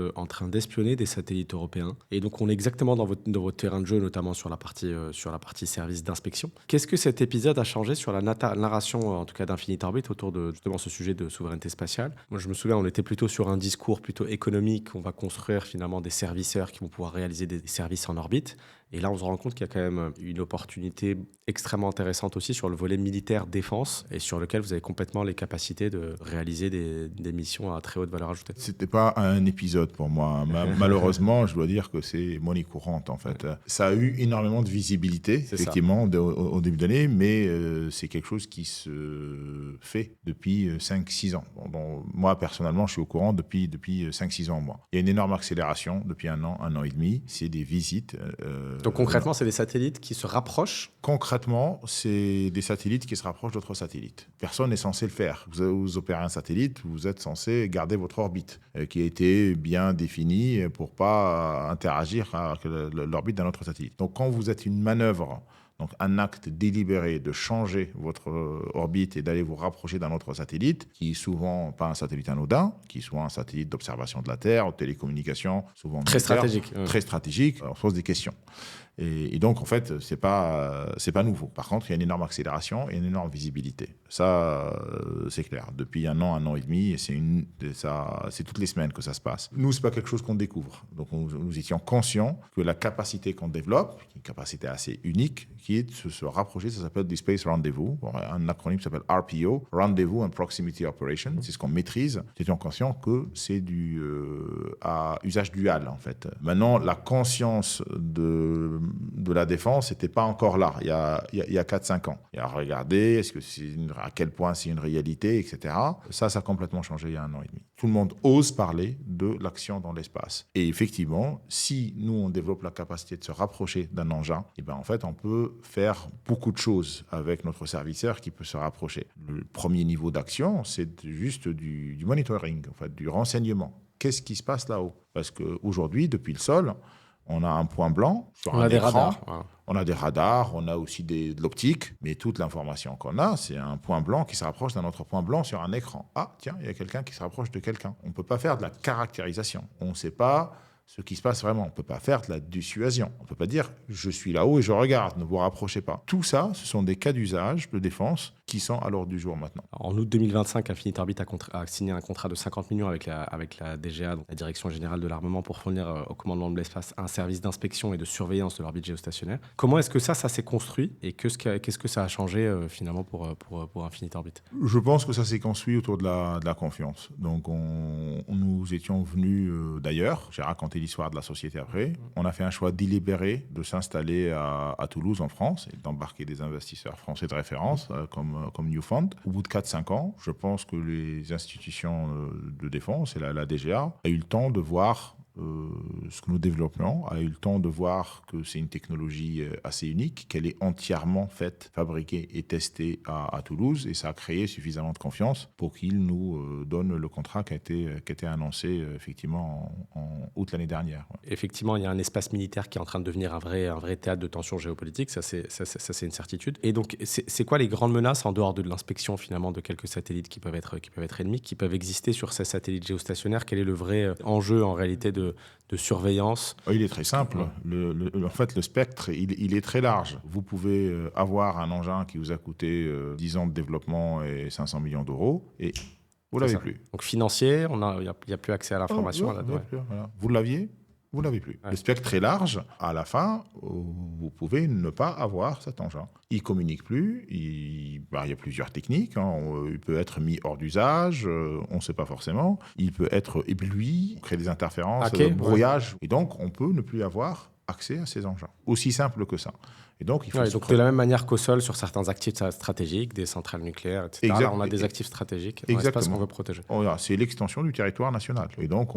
d'espionner des satellites européens. Et donc, on est exactement dans votre terrain de jeu, notamment sur la partie service d'inspection. Qu'est-ce que cet épisode a changé échanger sur la narration, en tout cas d'Infinite Orbit, autour de justement ce sujet de souveraineté spatiale. Moi, je me souviens, on était plutôt sur un discours plutôt économique. On va construire finalement des serviceurs qui vont pouvoir réaliser des services en orbite. Et là, on se rend compte qu'il y a quand même une opportunité extrêmement intéressante aussi sur le volet militaire défense et sur lequel vous avez complètement les capacités de réaliser des missions à très haute valeur ajoutée. C'était pas un épisode pour moi. Malheureusement, je dois dire que c'est monnaie courante en fait. Ça a eu énormément de visibilité, effectivement, au début d'année, mais c'est quelque chose qui se fait depuis 5-6 ans. Bon, moi, personnellement, je suis au courant depuis 5-6 ans. Moi. Il y a une énorme accélération depuis un an et demi. C'est des visites. Donc concrètement, c'est des satellites qui se rapprochent. Concrètement, c'est des satellites qui se rapprochent d'autres satellites. Personne n'est censé le faire. Vous opérez un satellite, vous êtes censé garder votre orbite, qui a été bien définie pour ne pas interagir avec l'orbite d'un autre satellite. Donc quand vous êtes une manœuvre, donc un acte délibéré de changer votre orbite et d'aller vous rapprocher d'un autre satellite, qui est souvent pas un satellite anodin, qui est souvent un satellite d'observation de la Terre, de télécommunications, souvent très stratégique. Très stratégique, on se pose des questions. Et donc, en fait, c'est pas nouveau. Par contre, il y a une énorme accélération et une énorme visibilité. Ça, c'est clair. Depuis un an et demi, et c'est toutes les semaines que ça se passe. Nous, c'est pas quelque chose qu'on découvre. Donc, nous étions conscients que la capacité qu'on développe, une capacité assez unique, qui est de se rapprocher, ça s'appelle du Space Rendezvous, un acronyme qui s'appelle RPO, Rendezvous and Proximity Operation. C'est ce qu'on maîtrise. Nous étions conscients que c'est à usage dual, en fait. Maintenant, la conscience de la défense n'était pas encore là, il y a 4-5 ans. Il y a regardé, à quel point c'est une réalité, etc. Ça a complètement changé il y a un an et demi. Tout le monde ose parler de l'action dans l'espace. Et effectivement, si nous, on développe la capacité de se rapprocher d'un engin, et ben en fait, on peut faire beaucoup de choses avec notre serviceur qui peut se rapprocher. Le premier niveau d'action, c'est juste du monitoring, en fait, du renseignement. Qu'est-ce qui se passe là-haut? Parce qu'aujourd'hui, depuis le sol, on a un point blanc sur un écran. On a des radars, on a aussi de l'optique, mais toute l'information qu'on a, c'est un point blanc qui se rapproche d'un autre point blanc sur un écran. Ah, tiens, il y a quelqu'un qui se rapproche de quelqu'un. On ne peut pas faire de la caractérisation. On ne sait pas ce qui se passe vraiment. On ne peut pas faire de la dissuasion. On ne peut pas dire « je suis là-haut et je regarde, ne vous rapprochez pas ». Tout ça, ce sont des cas d'usage de défense qui sont à l'ordre du jour maintenant. En août 2025, Infinite Orbit a signé un contrat de 50 millions avec la DGA, donc la Direction Générale de l'Armement, pour fournir au commandement de l'espace un service d'inspection et de surveillance de l'orbite géostationnaire. Comment est-ce que ça s'est construit et qu'est-ce que ça a changé finalement pour Infinite Orbit? Je pense que ça s'est construit autour de la confiance. Donc nous étions venus d'ailleurs, j'ai raconté l'histoire de la société après. On a fait un choix délibéré de s'installer à Toulouse, en France, et d'embarquer des investisseurs français de référence, comme Newfund. Au bout de 4-5 ans, je pense que les institutions de défense et la DGA a eu le temps de voir ce que nous développons, a eu le temps de voir que c'est une technologie assez unique, qu'elle est entièrement faite, fabriquée et testée à Toulouse, et ça a créé suffisamment de confiance pour qu'ils nous donnent le contrat qui a été annoncé effectivement en août l'année dernière. Ouais. Effectivement, il y a un espace militaire qui est en train de devenir un vrai théâtre de tension géopolitique, ça c'est une certitude. Et donc, c'est quoi les grandes menaces en dehors de l'inspection finalement de quelques satellites qui peuvent être ennemis, qui peuvent exister sur ces satellites géostationnaires? Quel est le vrai enjeu en réalité de surveillance? Il est très simple. En fait, le spectre, il est très large. Vous pouvez avoir un engin qui vous a coûté 10 ans de développement et 500 millions d'euros et vous ne l'avez plus. Donc financier, il n'y a plus accès à l'information. Voilà. Vous l'aviez, vous ne l'avez plus. Ouais. Le spectre est large. À la fin, vous pouvez ne pas avoir cet engin. Il ne communique plus. Il y a plusieurs techniques. Il peut être mis hors d'usage. On ne sait pas forcément. Il peut être ébloui, créer des interférences, brouillage. Ouais. Et donc, on peut ne plus avoir accès à ces engins. Aussi simple que ça. Et donc, il faut donc de la même manière qu'au sol, sur certains actifs stratégiques, des centrales nucléaires, etc. Là, on a des actifs stratégiques dans l'espace qu'on veut protéger. C'est l'extension du territoire national. Et donc,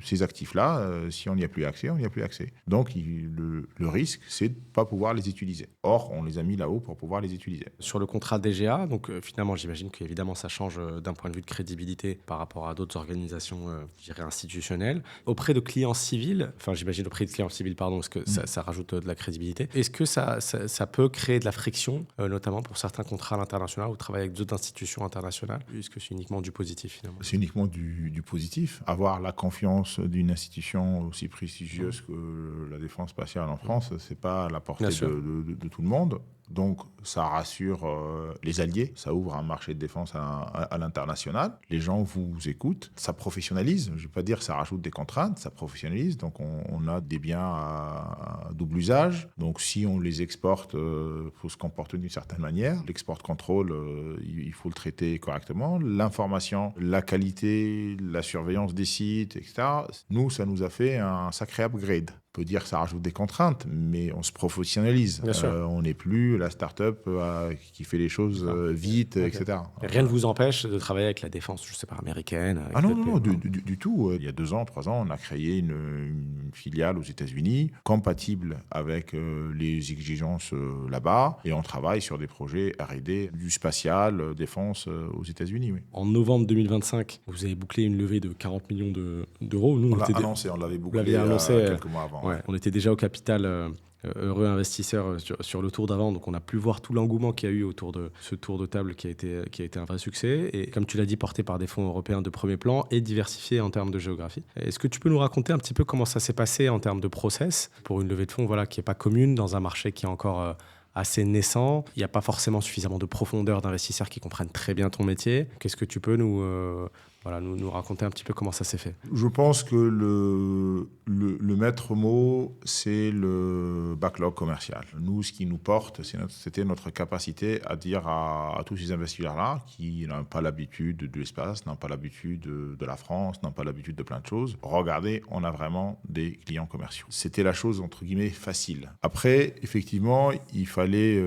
ces actifs-là, si on n'y a plus accès, on n'y a plus accès. Donc, le risque, c'est de ne pas pouvoir les utiliser. Or, on les a mis là-haut pour pouvoir les utiliser. Sur le contrat DGA, donc finalement, j'imagine qu'évidemment, ça change d'un point de vue de crédibilité par rapport à d'autres organisations, je dirais, institutionnelles. Auprès de clients civils, parce que ça rajoute de la crédibilité. Est-ce que ça peut créer de la friction, notamment pour certains contrats à l'international ou travailler avec d'autres institutions internationales? Est-ce que c'est uniquement du positif finalement? C'est uniquement du positif. Avoir la confiance d'une institution aussi prestigieuse que la défense spatiale en France, c'est pas à la portée de tout le monde. Donc, ça rassure les alliés, ça ouvre un marché de défense à l'international. Les gens vous écoutent, ça professionnalise. Je ne vais pas dire que ça rajoute des contraintes, ça professionnalise. Donc, on a des biens à double usage. Donc, si on les exporte, faut se comporter d'une certaine manière. L'export control, il faut le traiter correctement. L'information, la qualité, la surveillance des sites, etc. Nous, ça nous a fait un sacré upgrade. On peut dire que ça rajoute des contraintes, mais on se professionnalise. On n'est plus la start-up qui fait les choses vite, etc. Rien ne vous empêche de travailler avec la défense, je ne sais pas, américaine. Non, du tout. Il y a 2 ans, 3 ans, on a créé une filiale aux États-Unis compatible avec les exigences là-bas, et on travaille sur des projets R&D du spatial, défense aux États-Unis. Oui. En novembre 2025, vous avez bouclé une levée de 40 millions d'euros. Nous, on l'avait bouclé quelques mois avant. Ouais, on était déjà au capital heureux investisseurs sur le tour d'avant, donc on a pu voir tout l'engouement qu'il y a eu autour de ce tour de table qui a été un vrai succès, et comme tu l'as dit, porté par des fonds européens de premier plan et diversifié en termes de géographie. Est-ce que tu peux nous raconter un petit peu comment ça s'est passé en termes de process pour une levée de fonds qui n'est pas commune dans un marché qui est encore assez naissant? Il n'y a pas forcément suffisamment de profondeur d'investisseurs qui comprennent très bien ton métier. Qu'est-ce que tu peux nous raconter un petit peu comment ça s'est fait? Je pense que le maître mot, c'est le backlog commercial. Nous, ce qui nous porte, c'était notre capacité à dire à tous ces investisseurs-là qui n'ont pas l'habitude de l'espace, n'ont pas l'habitude de la France, n'ont pas l'habitude de plein de choses. Regardez, on a vraiment des clients commerciaux. C'était la chose, entre guillemets, facile. Après, effectivement, il fallait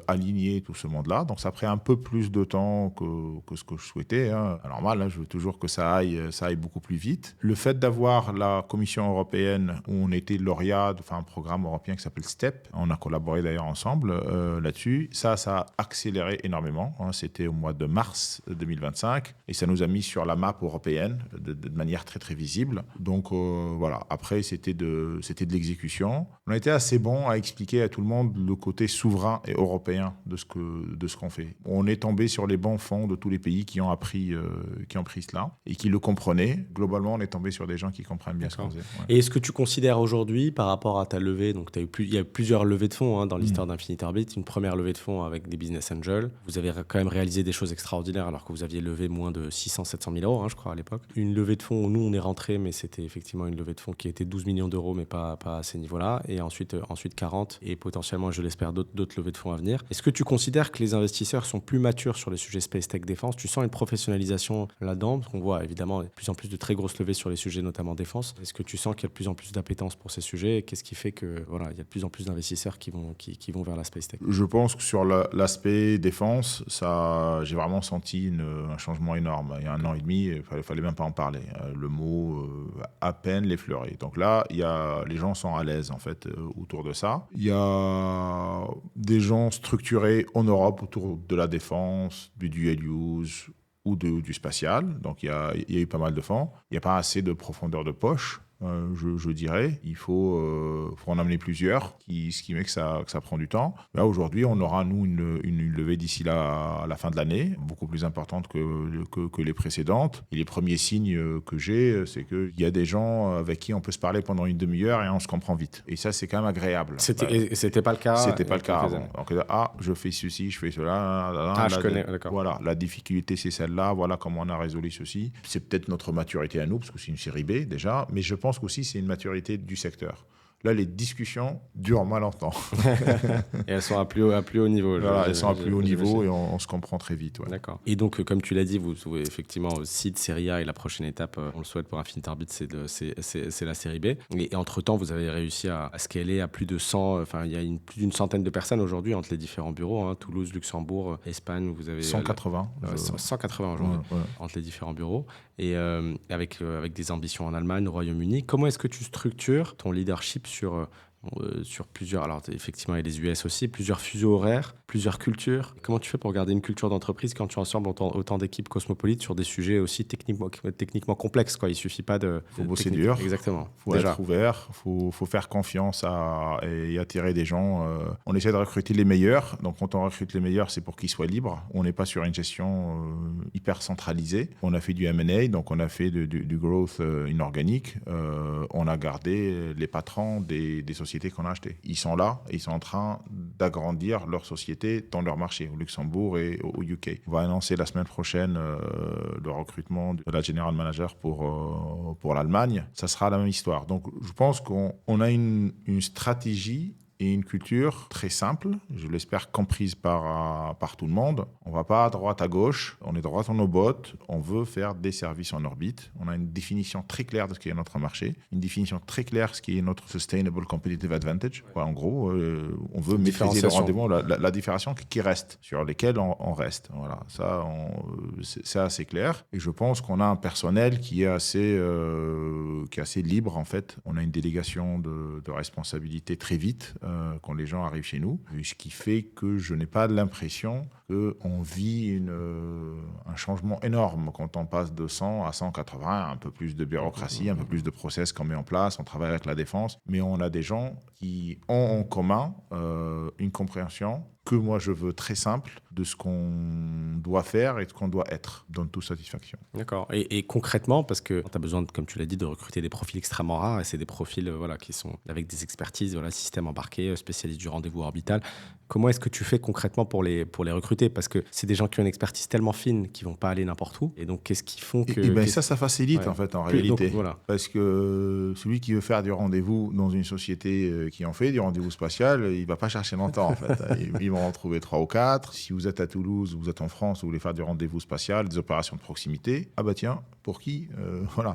aligner tout ce monde-là. Donc, ça a pris un peu plus de temps que ce que je souhaitais. Normal, je veux toujours que ça aille beaucoup plus vite. Le fait d'avoir la Commission européenne, où on était lauréat, un programme européen qui s'appelle STEP, on a collaboré d'ailleurs ensemble là-dessus, ça a accéléré énormément. C'était au mois de mars 2025, et ça nous a mis sur la map européenne de manière très très visible. Donc voilà, après c'était de l'exécution. On a été assez bon à expliquer à tout le monde le côté souverain et européen de ce qu'on fait. On est tombé sur les bons fonds de tous les pays qui ont appris cela et qui le comprenaient. Globalement, on est tombé sur des gens qui comprennent bien ce qu'on faisait. Ouais. Et est-ce que tu considères aujourd'hui, par rapport à ta levée, donc il y a plusieurs levées de fonds dans l'histoire d'Infinite Orbit, une première levée de fonds avec des business angels. Vous avez quand même réalisé des choses extraordinaires alors que vous aviez levé moins de 600-700 000 euros, je crois, à l'époque. Une levée de fonds où nous, on est rentré, mais c'était effectivement une levée de fonds qui était 12 millions d'euros, mais pas à ces niveaux-là. Et ensuite 40 et potentiellement, je l'espère, d'autres levées de fonds à venir. Est-ce que tu considères que les investisseurs sont plus matures sur les sujets Space Tech Défense? Tu sens une professionnalisation là-dedans? Parce qu'on voit évidemment de plus en plus de très grosses levées sur les sujets, notamment défense. Est-ce que tu sens qu'il y a de plus en plus d'appétence pour ces sujets? Et qu'est-ce qui fait que il y a de plus en plus d'investisseurs qui vont vers la Space Tech? Je pense que sur l'aspect défense, j'ai vraiment senti un changement énorme. Il y a 1 an et demi, il fallait même pas en parler. Le mot à peine l'effleurer. Donc là, les gens sont à l'aise en fait autour de ça. Il y a des gens structurés en Europe autour de la défense, du dual use ou du spatial. Donc il y a eu pas mal de fonds. Il n'y a pas assez de profondeur de poche. Je dirais, il faut en amener plusieurs, ce qui met que ça prend du temps. Là, aujourd'hui, on aura, nous, une levée d'ici la fin de l'année, beaucoup plus importante que les précédentes. Et les premiers signes que j'ai, c'est qu'il y a des gens avec qui on peut se parler pendant une demi-heure et on se comprend vite. Et ça, c'est quand même agréable. C'était pas le cas? C'était pas le cas avant. Donc, je fais ceci, je fais cela. Je connais, d'accord. Voilà, la difficulté, c'est celle-là. Voilà comment on a résolu ceci. C'est peut-être notre maturité à nous, parce que c'est une série B déjà, mais je pense qu'aussi c'est une maturité du secteur. Là, les discussions durent moins longtemps. Et elles sont à plus haut niveau. Voilà, elles sont à plus haut niveau et on se comprend très vite. Ouais. D'accord. Et donc, comme tu l'as dit, vous effectivement, seed, série A, et la prochaine étape, on le souhaite pour Infinite Orbit, c'est la série B. Et entre-temps, vous avez réussi à scaler à plus de 100, il y a plus d'une centaine de personnes aujourd'hui entre les différents bureaux, Toulouse, Luxembourg, Espagne, vous avez... 180. 180 aujourd'hui, entre les différents bureaux. Et avec des ambitions en Allemagne, au Royaume-Uni. Comment est-ce que tu structures ton leadership sur plusieurs, alors effectivement il y a les US aussi, plusieurs fuseaux horaires, plusieurs cultures? Comment tu fais pour garder une culture d'entreprise quand tu ensembles autant d'équipes cosmopolites sur des sujets aussi techniquement complexes, quoi? Il suffit pas de... Il faut bosser dur. Exactement. Il faut être ouvert, il faut faire confiance et attirer des gens. On essaie de recruter les meilleurs, donc quand on recrute les meilleurs, c'est pour qu'ils soient libres. On n'est pas sur une gestion hyper centralisée. On a fait du M&A, donc on a fait du growth inorganique. On a gardé les patrons des sociétés sociétés qu'on a achetées. Ils sont là et ils sont en train d'agrandir leur société dans leur marché, au Luxembourg et au UK. On va annoncer la semaine prochaine le recrutement de la General Manager pour l'Allemagne. Ça sera la même histoire. Donc, je pense qu'on a une stratégie et une culture très simple, je l'espère comprise par tout le monde. On ne va pas à droite, à gauche, on est droit dans nos bottes, on veut faire des services en orbite. On a une définition très claire de ce qui est notre marché, une définition très claire de ce qui est notre Sustainable Competitive Advantage. En gros, on veut maîtriser le rendez-vous, la différenciation qui reste, sur lesquelles on reste. Voilà, ça, c'est assez clair. Et je pense qu'on a un personnel qui est assez libre, en fait. On a une délégation de responsabilité très vite quand les gens arrivent chez nous, ce qui fait que je n'ai pas l'impression qu'on vit un changement énorme quand on passe de 100 à 180, un peu plus de bureaucratie, un peu plus de process qu'on met en place, on travaille avec la défense, mais on a des gens qui ont en commun une compréhension que moi je veux très simple de ce qu'on doit faire et de ce qu'on doit être, donne toute satisfaction. D'accord. Et concrètement, parce que tu as besoin, comme tu l'as dit, de recruter des profils extrêmement rares, et c'est des profils qui sont avec des expertises, système embarqué, spécialistes du rendez-vous orbital. Comment est-ce que tu fais concrètement pour les recruter? Parce que c'est des gens qui ont une expertise tellement fine qu'ils ne vont pas aller n'importe où. Et donc, qu'est-ce qu'ils font que... Ça facilite en fait en réalité. Donc, voilà. Parce que celui qui veut faire du rendez-vous dans une société qui en fait du rendez-vous spatial, il ne va pas chercher longtemps en fait. Ils vont en trouver 3 ou 4. Si vous êtes à Toulouse, vous êtes en France, vous voulez faire du rendez-vous spatial, des opérations de proximité, ah bah tiens, pour qui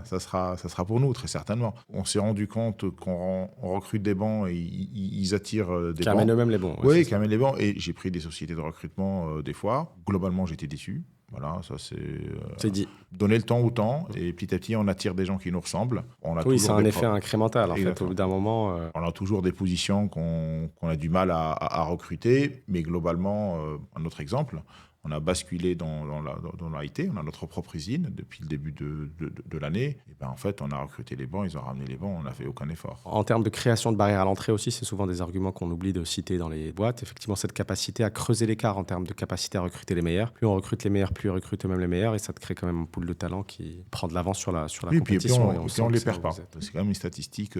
ça sera pour nous très certainement. On s'est rendu compte qu'on recrute des bons et ils attirent des bons. Qui amènent eux-mêmes les bons. Oui, qui amènent les bons. Et j'ai pris des sociétés de recrutement des fois. Globalement, j'étais déçu. Voilà, ça c'est dit. Donner le temps au temps et petit à petit on attire des gens qui nous ressemblent. Oui, c'est un effet incrémental en fait. Au bout d'un moment, on a toujours des positions qu'on a du mal à recruter, mais globalement, un autre exemple. On a basculé dans l'IT, on a notre propre usine depuis le début de l'année. Et ben en fait, on a recruté les bons, ils ont ramené les bons, on n'a fait aucun effort. En termes de création de barrières à l'entrée aussi, c'est souvent des arguments qu'on oublie de citer dans les boîtes. Effectivement, cette capacité à creuser l'écart en termes de capacité à recruter les meilleurs. Plus on recrute les meilleurs, plus on recrute même les meilleurs, et ça te crée quand même un pool de talent qui prend de l'avance sur la compétition. Et on ne les perd pas. C'est quand même une statistique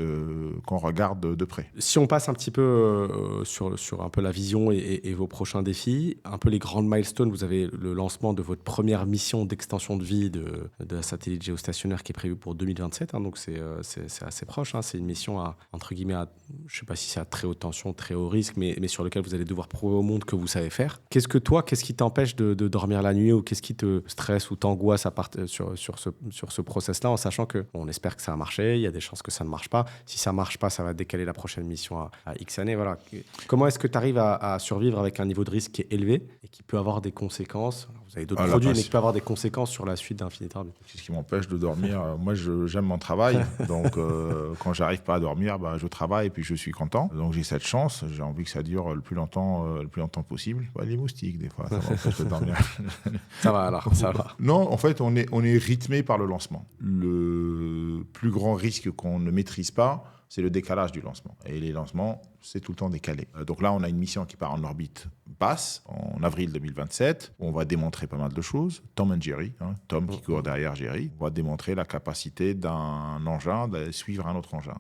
qu'on regarde de près. Si on passe un petit peu sur un peu la vision et vos prochains défis, un peu les grandes milestones. Vous avez le lancement de votre première mission d'extension de vie de la satellite géostationnaire qui est prévue pour 2027. Donc c'est assez proche. C'est une mission entre guillemets, je ne sais pas si c'est à très haute tension, très haut risque, mais sur lequel vous allez devoir prouver au monde que vous savez faire. Qu'est-ce qui t'empêche de dormir la nuit, ou qu'est-ce qui te stresse ou t'angoisse sur ce process-là, en sachant que on espère que ça a marché, il y a des chances que ça ne marche pas. Si ça ne marche pas, ça va décaler la prochaine mission à X années. Voilà. Comment est-ce que tu arrives à survivre avec un niveau de risque qui est élevé et qui peut avoir des conséquences? Vous avez d'autres produits, mais qui peut avoir des conséquences sur la suite d'Infinite Orbit. C'est ce qui m'empêche de dormir. Moi, j'aime mon travail. Donc, quand j'arrive pas à dormir, je travaille et puis je suis content. Donc, j'ai cette chance. J'ai envie que ça dure le plus longtemps possible. Les moustiques, des fois, ça m'empêche de dormir. Ça va alors, ça va. Non, en fait, on est rythmé par le lancement. Le plus grand risque qu'on ne maîtrise pas, c'est le décalage du lancement. Et les lancements, c'est tout le temps décalé. Donc là, on a une mission qui part en orbite basse en avril 2027. Où on va démontrer pas mal de choses. Tom et Jerry, Tom qui court derrière Jerry. On va démontrer la capacité d'un engin de suivre un autre engin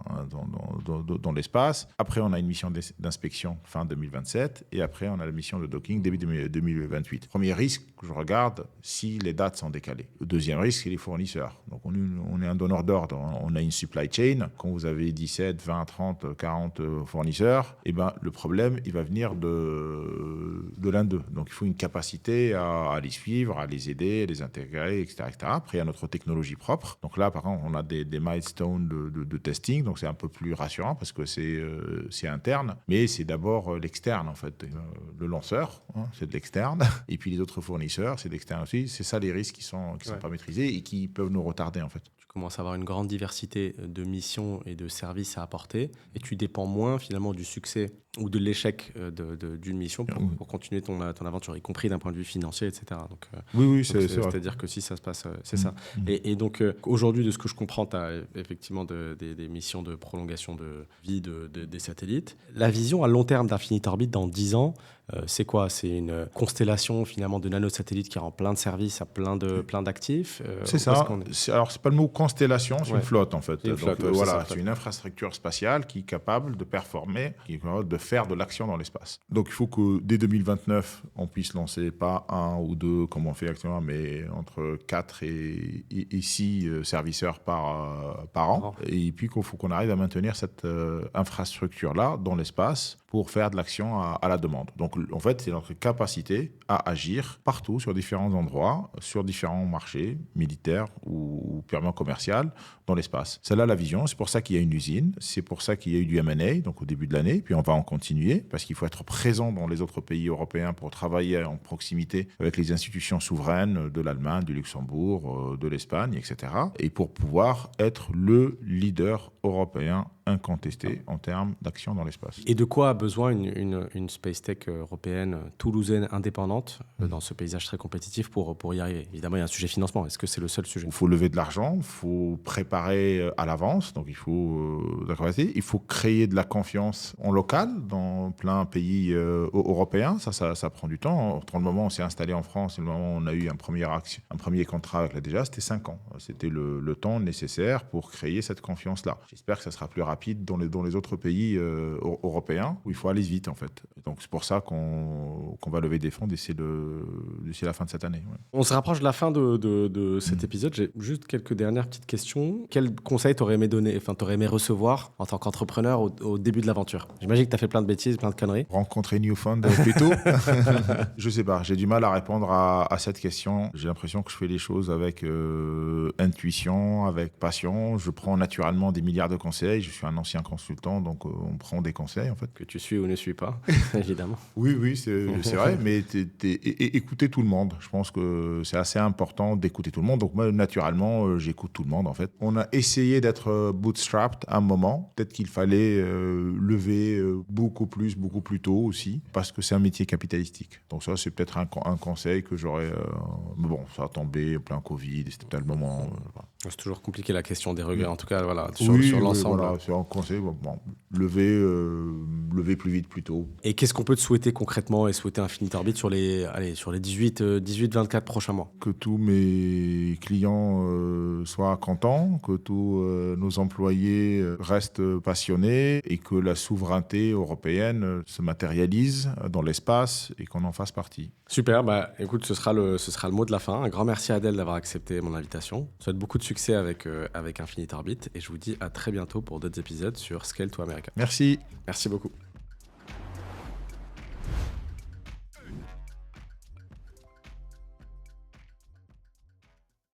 dans l'espace. Après, on a une mission d'inspection fin 2027. Et après, on a la mission de docking début 2028. Premier risque que je regarde, si les dates sont décalées. Le deuxième risque, c'est les fournisseurs. Donc on est un donneur d'ordre. On a une supply chain. Quand vous avez 17, 20, 30, 40 fournisseurs, le problème, il va venir de l'un d'eux. Donc, il faut une capacité à les suivre, à les aider, à les intégrer, etc. Après, il y a notre technologie propre. Donc là, par contre, on a des milestones de testing. Donc, c'est un peu plus rassurant parce que c'est interne. Mais c'est d'abord l'externe, en fait. Le lanceur, c'est de l'externe. Et puis, les autres fournisseurs, c'est de l'externe aussi. C'est ça les risques qui sont pas maîtrisés et qui peuvent nous retarder, en fait. Commences à avoir une grande diversité de missions et de services à apporter, et tu dépends moins finalement du succès ou de l'échec d'une mission pour continuer ton aventure, y compris d'un point de vue financier, etc. Donc, oui, c'est-à-dire que si ça se passe, c'est ça. Et donc, aujourd'hui, de ce que je comprends, tu as effectivement des missions de prolongation de vie des satellites. La vision à long terme d'Infinite Orbit dans 10 ans, C'est quoi? C'est une constellation finalement de nanosatellites qui rend plein de services à plein d'actifs. C'est Où ça. est-ce qu'on est? Alors, c'est pas le mot constellation, c'est Ouais. une flotte en fait. C'est une Donc, flotte, ouais, c'est voilà, ça. c'est une infrastructure spatiale qui est capable de performer, qui est capable de faire de l'action dans l'espace. Donc, il faut que dès 2029, on puisse lancer pas un ou deux comme on fait actuellement, mais entre 4 et 6 serviceurs par an. Et puis, qu'il faut qu'on arrive à maintenir cette infrastructure-là dans l'espace pour faire de l'action à la demande. Donc, en fait, c'est notre capacité à agir partout, sur différents endroits, sur différents marchés, militaires ou purement commerciaux, dans l'espace. C'est là la vision. C'est pour ça qu'il y a une usine. C'est pour ça qu'il y a eu du M&A, donc au début de l'année. Puis on va en continuer, parce qu'il faut être présent dans les autres pays européens pour travailler en proximité avec les institutions souveraines de l'Allemagne, du Luxembourg, de l'Espagne, etc. Et pour pouvoir être le leader européen incontesté en termes d'action dans l'espace. Et de quoi a besoin une space tech européenne, toulousaine, indépendante, dans ce paysage très compétitif pour y arriver? Évidemment, il y a un sujet financement. Est-ce que c'est le seul sujet? Il faut lever de l'argent, il faut préparer à l'avance, donc il faut de la capacité. Il faut créer de la confiance en local dans plein pays européens. Ça prend du temps. Entre le moment où on s'est installé en France et le moment où on a eu un premier contrat avec la DGA, c'était 5 ans. C'était le temps nécessaire pour créer cette confiance-là. J'espère que ça sera plus rapide dans les autres pays européens où il faut aller vite en fait. Donc c'est pour ça qu'on va lever des fonds d'ici la fin de cette année. Ouais. On se rapproche de la fin de cet épisode. J'ai juste quelques dernières petites questions. Quel conseil t'aurais aimé recevoir en tant qu'entrepreneur au début de l'aventure? J'imagine que tu as fait plein de bêtises, plein de conneries. Rencontrer Newfound plutôt. Je sais pas, j'ai du mal à répondre à cette question. J'ai l'impression que je fais les choses avec intuition, avec passion. Je prends naturellement des milliards de conseils. Je suis un ancien consultant, donc on prend des conseils en fait. Que tu suis ou ne suis pas, évidemment. Oui, c'est vrai, mais écouter tout le monde. Je pense que c'est assez important d'écouter tout le monde. Donc moi, naturellement, j'écoute tout le monde en fait. On a essayé d'être bootstrapped à un moment. Peut-être qu'il fallait lever beaucoup plus tôt aussi, parce que c'est un métier capitalistique. Donc ça, c'est peut-être un conseil que j'aurais... Mais bon, ça a tombé plein Covid, c'était peut-être le moment... C'est toujours compliqué la question des regrets, en tout cas, voilà, sur l'ensemble. Voilà, sur un conseil, lever plus vite, plus tôt. Et qu'est-ce qu'on peut te souhaiter concrètement et souhaiter Infinite Orbit sur les 18-24 prochains mois? Que tous mes clients soient contents, que tous nos employés restent passionnés et que la souveraineté européenne se matérialise dans l'espace et qu'on en fasse partie. Super, écoute, ce sera le mot de la fin. Un grand merci à Adèle d'avoir accepté mon invitation. Je souhaite beaucoup de succès avec Infinite Orbit et je vous dis à très bientôt pour d'autres épisodes sur Scale to America. Merci. Merci beaucoup.